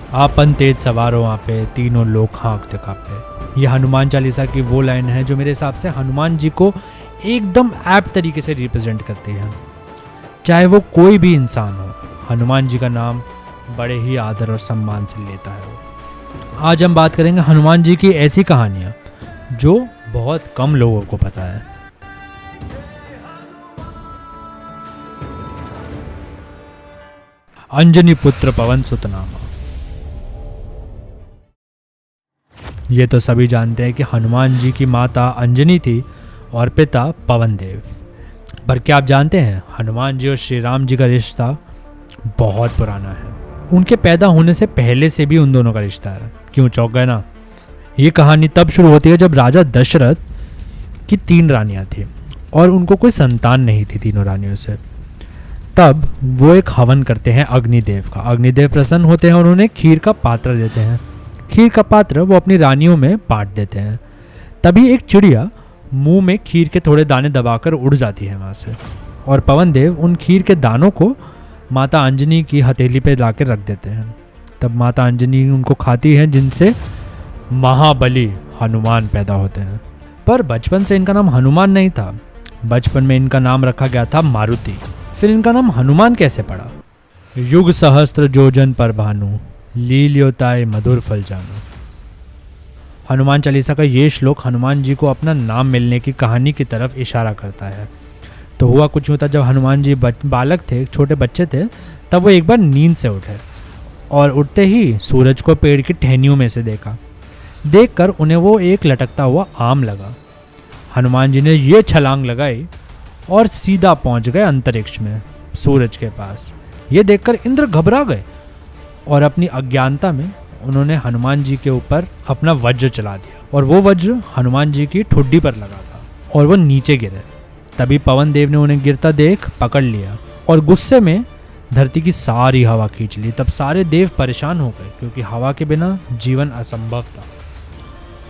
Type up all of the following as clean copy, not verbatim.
आपन तेज सवारों आपे, तीनों लोग हाँकते कांपे। ये हनुमान चालीसा की वो लाइन है जो मेरे हिसाब से हनुमान जी को एकदम ऐप्ट तरीके से रिप्रेजेंट करती है। चाहे वो कोई भी इंसान हो, हनुमान जी का नाम बड़े ही आदर और सम्मान से लेता है वो। आज हम बात करेंगे हनुमान जी की ऐसी कहानियाँ जो बहुत कम लोगों को पता है। अंजनी पुत्र पवन सुत नामा। ये तो सभी जानते हैं कि हनुमान जी की माता अंजनी थी और पिता पवन देव। पर क्या आप जानते हैं हनुमान जी और श्री राम जी का रिश्ता बहुत पुराना है। उनके पैदा होने से पहले से भी उन दोनों का रिश्ता है। क्यों चौंक गए ना? ये कहानी तब शुरू होती है जब राजा दशरथ की 3 रानियां थी और उनको कोई संतान नहीं थी तीनों रानियों से। तब वो एक हवन करते हैं अग्निदेव का। अग्निदेव प्रसन्न होते हैं और उन्हें खीर का पात्र देते हैं। खीर का पात्र वो अपनी रानियों में बांट देते हैं। तभी एक चिड़िया मुंह में खीर के थोड़े दाने दबाकर उड़ जाती है वहाँ से, और पवन देव उन खीर के दानों को माता अंजनी की हथेली पे लाकर रख देते हैं। तब माता अंजनी उनको खाती हैं, जिनसे महाबली हनुमान पैदा होते हैं। पर बचपन से इनका नाम हनुमान नहीं था। बचपन में इनका नाम रखा गया था मारुति। फिर इनका नाम हनुमान कैसे पड़ा? युग सहस्त्र जोजन पर भानु, लील्योताय मधुर फल जानू। हनुमान चालीसा का ये श्लोक हनुमान जी को अपना नाम मिलने की कहानी की तरफ इशारा करता है। तो हुआ कुछ यूँ था, जब हनुमान जी बालक थे, छोटे बच्चे थे, तब वो एक बार नींद से उठे और उठते ही सूरज को पेड़ की टहनियों में से देखकर उन्हें वो एक लटकता हुआ आम लगा। हनुमान जी ने ये छलांग लगाई और सीधा पहुंच गए अंतरिक्ष में, सूरज के पास। ये देखकर इंद्र घबरा गए और अपनी अज्ञानता में उन्होंने हनुमान जी के ऊपर अपना वज्र चला दिया और वो वज्र हनुमान जी की ठुड्डी पर लगा था और वो नीचे गिरे। तभी पवन देव ने उन्हें गिरता देख पकड़ लिया और गुस्से में धरती की सारी हवा खींच ली। तब सारे देव परेशान हो गए, क्योंकि हवा के बिना जीवन असंभव था।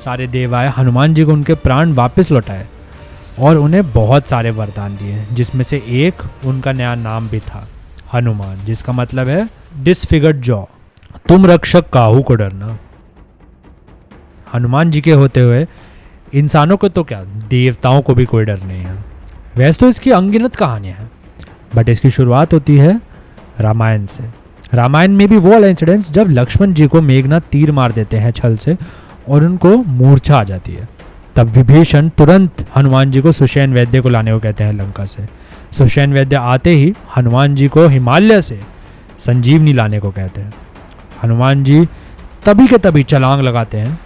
सारे देव आए, हनुमान जी को उनके प्राण वापस लौटाए और उन्हें बहुत सारे वरदान दिए, जिसमें से एक उनका नया नाम भी था, हनुमान, जिसका मतलब है डिसफिगर्ड जॉ। तुम रक्षक काहू को डरना। हनुमान जी के होते हुए इंसानों को तो क्या, देवताओं को भी कोई डर नहीं है। वैसे तो इसकी अनगिनत कहानियां हैं, बट इसकी शुरुआत होती है रामायण से। रामायण में भी वो वाला इंसिडेंस जब लक्ष्मण जी को मेघनाथ तीर मार देते हैं छल से और उनको मूर्छा आ जाती है। तब विभीषण तुरंत हनुमान जी को सुषेण वैद्य को लाने को कहते हैं लंका से। सुषेण वैद्य आते ही हनुमान जी को हिमालय से संजीवनी लाने को कहते हैं। हनुमान जी तभी के तभी छलांग लगाते हैं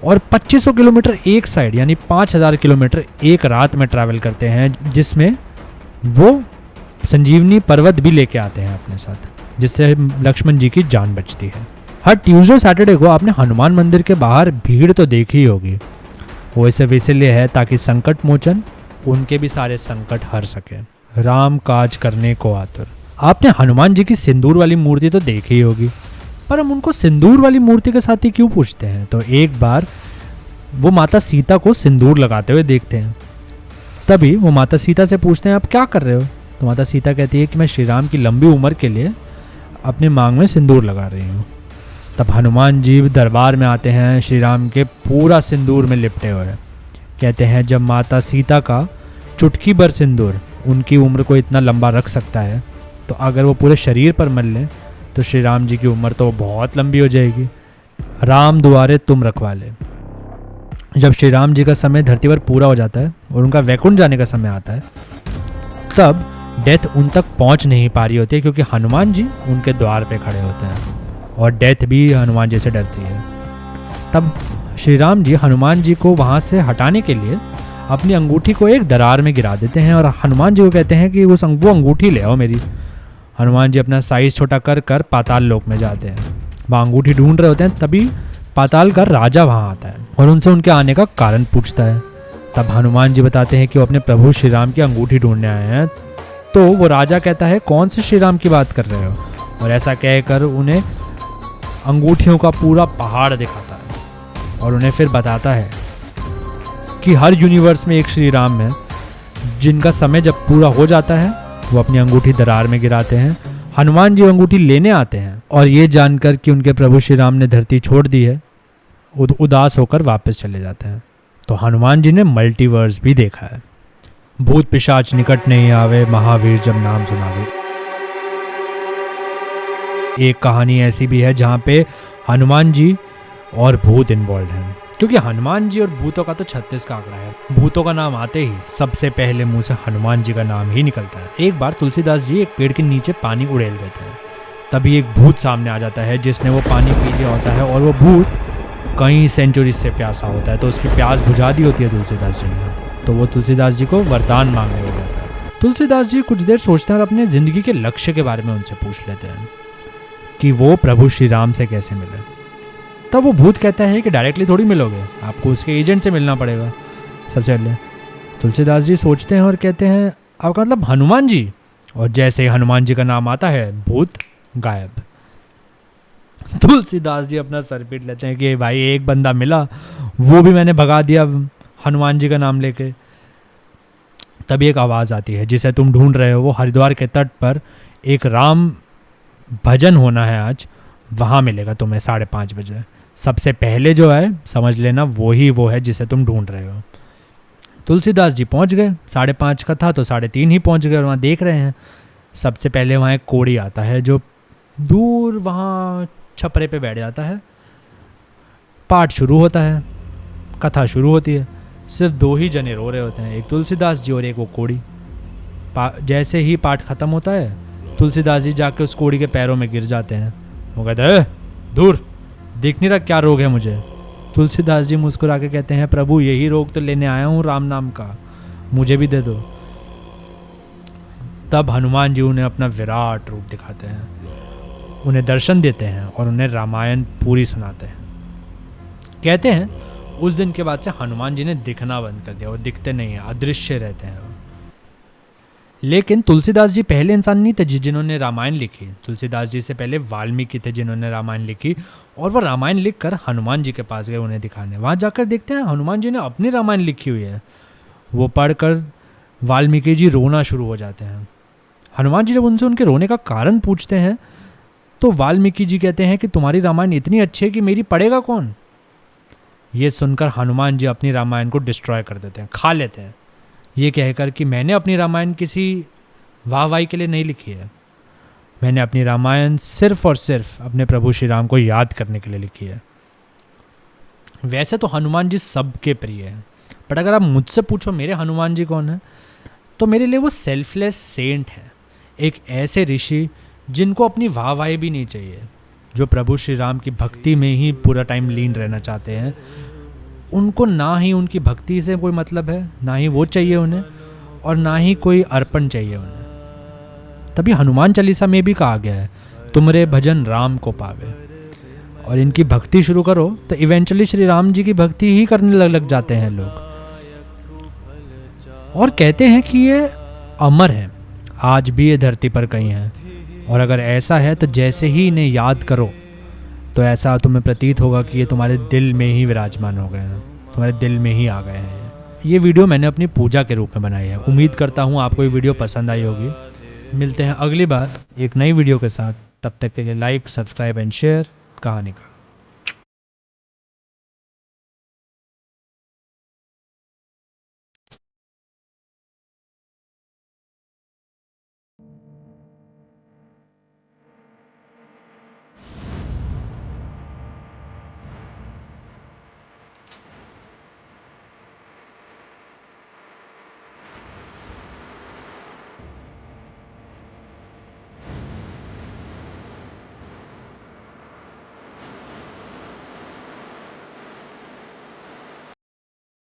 और 2500 किलोमीटर एक साइड, यानी 5000 किलोमीटर एक रात में ट्रैवल करते हैं, जिसमें वो संजीवनी पर्वत भी लेके आते हैं अपने साथ, जिससे लक्ष्मण जी की जान बचती है। हर ट्यूसडे सैटरडे को आपने हनुमान मंदिर के बाहर भीड़ तो देखी ही होगी। वो इसे इसलिए है ताकि संकट मोचन उनके भी सारे संकट हर सके। राम काज करने को आतुर। आपने हनुमान जी की सिंदूर वाली मूर्ति तो देखी ही होगी, पर हम उनको सिंदूर वाली मूर्ति के साथ ही क्यों पूछते हैं? तो एक बार वो माता सीता को सिंदूर लगाते हुए देखते हैं। तभी वो माता सीता से पूछते हैं, आप क्या कर रहे हो? तो माता सीता कहती है कि मैं श्री राम की लंबी उम्र के लिए अपने मांग में सिंदूर लगा रही हूँ। तब हनुमान जी दरबार में आते हैं, श्री राम के पूरा सिंदूर में लिपटे हुए। कहते हैं जब माता सीता का चुटकी भर सिंदूर उनकी उम्र को इतना लंबा रख सकता है, तो अगर वो पूरे शरीर पर मल लें तो श्री राम जी की उम्र तो बहुत लंबी हो जाएगी। राम दुआरे तुम रखवाले। जब श्री राम जी का समय धरती पर पूरा हो जाता है और उनका वैकुंठ जाने का समय आता है, तब डेथ उन तक पहुंच नहीं पा रही होती है, क्योंकि हनुमान जी उनके द्वार पे खड़े होते हैं और डेथ भी हनुमान जी से डरती है। तब श्री राम जी हनुमान जी को वहाँ से हटाने के लिए अपनी अंगूठी को एक दरार में गिरा देते हैं और हनुमान जी को कहते हैं कि वो अंगूठी ले आओ मेरी। हनुमान जी अपना साइज छोटा कर कर पाताल लोक में जाते हैं। वहाँ अंगूठी ढूंढ रहे होते हैं, तभी पाताल का राजा वहाँ आता है और उनसे उनके आने का कारण पूछता है। तब हनुमान जी बताते हैं कि वो अपने प्रभु श्री राम की अंगूठी ढूंढने आए हैं। तो वो राजा कहता है कौन से श्री राम की बात कर रहे हो? और ऐसा कहकर उन्हें अंगूठियों का पूरा पहाड़ दिखाता है और उन्हें फिर बताता है कि हर यूनिवर्स में एक श्री राम है, जिनका समय जब पूरा हो जाता है वो अपनी अंगूठी दरार में गिराते हैं। हनुमान जी अंगूठी लेने आते हैं और ये जानकर कि उनके प्रभु श्री राम ने धरती छोड़ दी है उदास होकर वापस चले जाते हैं। तो हनुमान जी ने मल्टीवर्स भी देखा है। भूत पिशाच निकट नहीं आवे, महावीर जब नाम सुनावे। एक कहानी ऐसी भी है जहाँ पे हनुमान जी और भूत इन्वॉल्व हैं, क्योंकि हनुमान जी और भूतों का तो 36 का आंकड़ा है। भूतों का नाम आते ही सबसे पहले मुंह से हनुमान जी का नाम ही निकलता है। एक बार तुलसीदास जी एक पेड़ के नीचे पानी उड़ेल देते हैं, तभी एक भूत सामने आ जाता है जिसने वो पानी पी लिया होता है, और वो भूत कई सेंचुरी से प्यासा होता है। तो उसकी प्यास बुझा दी होती है तुलसीदास जी ने, तो वो तुलसीदास जी को वरदान मांगने हो जाता है। तुलसीदास जी कुछ देर सोचते हैं और अपने जिंदगी के लक्ष्य के बारे में उनसे पूछ लेते हैं कि वो प्रभु श्री राम से कैसे मिले। तब वो भूत कहता है कि डायरेक्टली थोड़ी मिलोगे, आपको उसके एजेंट से मिलना पड़ेगा सबसे पहले। तुलसीदास जी सोचते हैं और कहते हैं आपका मतलब हनुमान जी, और जैसे ही हनुमान जी का नाम आता है भूत गायब। तुलसीदास जी अपना सर पीट लेते हैं कि भाई एक बंदा मिला, वो भी मैंने भगा दिया हनुमान जी का नाम लेके। तभी एक आवाज़ आती है, जिसे तुम ढूंढ रहे हो वो हरिद्वार के तट पर एक राम भजन होना है आज, वहाँ मिलेगा तुम्हें 5:30 बजे। सबसे पहले जो है समझ लेना वो है जिसे तुम ढूंढ रहे हो। तुलसीदास जी पहुँच गए, 5:30 का था तो 3:30 ही पहुँच गए, और वहाँ देख रहे हैं सबसे पहले वहाँ एक कोढ़ी आता है जो दूर वहाँ छपरे पे बैठ जाता है। पाठ शुरू होता है, कथा शुरू होती है, सिर्फ 2 ही जने रो रहे होते हैं, एक तुलसीदास जी और एक वो कोढ़ी। जैसे ही पाठ खत्म होता है तुलसीदास जी जाके उस कोढ़ी के पैरों में गिर जाते हैं। वो कहते हैं दूर, दिख नहीं रहा क्या रोग है मुझे। तुलसीदास जी मुस्कुरा के कहते हैं प्रभु यही रोग तो लेने आया हूँ राम नाम का, मुझे भी दे दो। तब हनुमान जी उन्हें अपना विराट रूप दिखाते हैं, उन्हें दर्शन देते हैं और उन्हें रामायण पूरी सुनाते हैं। कहते हैं उस दिन के बाद से हनुमान जी ने दिखना बंद कर दिया, वो दिखते नहीं हैं, अदृश्य रहते हैं। लेकिन तुलसीदास जी पहले इंसान नहीं थे जिन्होंने रामायण लिखी। तुलसीदास जी से पहले वाल्मीकि थे जिन्होंने रामायण लिखी, और वो रामायण लिखकर हनुमान जी के पास गए उन्हें दिखाने। वहाँ जाकर देखते हैं हनुमान जी ने अपनी रामायण लिखी हुई है। वो पढ़कर वाल्मीकि जी रोना शुरू हो जाते हैं। हनुमान जी जब उनसे उनके रोने का कारण पूछते हैं तो वाल्मीकि जी कहते हैं कि तुम्हारी रामायण इतनी अच्छी है कि मेरी पढ़ेगा कौन। ये सुनकर हनुमान जी अपनी रामायण को डिस्ट्रॉय कर देते हैं, खा लेते हैं, ये कहकर कि मैंने अपनी रामायण किसी वाहवाही के लिए नहीं लिखी है, मैंने अपनी रामायण सिर्फ और सिर्फ अपने प्रभु श्री राम को याद करने के लिए लिखी है। वैसे तो हनुमान जी सबके प्रिय हैं, बट अगर आप मुझसे पूछो मेरे हनुमान जी कौन है, तो मेरे लिए वो सेल्फलेस सेंट है, एक ऐसे ऋषि जिनको अपनी वाहवाही भी नहीं चाहिए, जो प्रभु श्री राम की भक्ति में ही पूरा टाइम लीन रहना चाहते हैं। उनको ना ही उनकी भक्ति से कोई मतलब है, ना ही वो चाहिए उन्हें, और ना ही कोई अर्पण चाहिए उन्हें। तभी हनुमान चालीसा में भी कहा गया है तुमरे भजन राम को पावे, और इनकी भक्ति शुरू करो तो इवेंचुअली श्री राम जी की भक्ति ही करने लग जाते हैं लोग। और कहते हैं कि ये अमर है, आज भी ये धरती पर कहीं हैं, और अगर ऐसा है तो जैसे ही इन्हें याद करो तो ऐसा तुम्हें प्रतीत होगा कि ये तुम्हारे दिल में ही विराजमान हो गए हैं, तुम्हारे दिल में ही आ गए हैं। ये वीडियो मैंने अपनी पूजा के रूप में बनाई है। उम्मीद करता हूँ आपको ये वीडियो पसंद आई होगी। मिलते हैं अगली बार एक नई वीडियो के साथ, तब तक के लिए लाइक, सब्सक्राइब एंड शेयर कहानी का।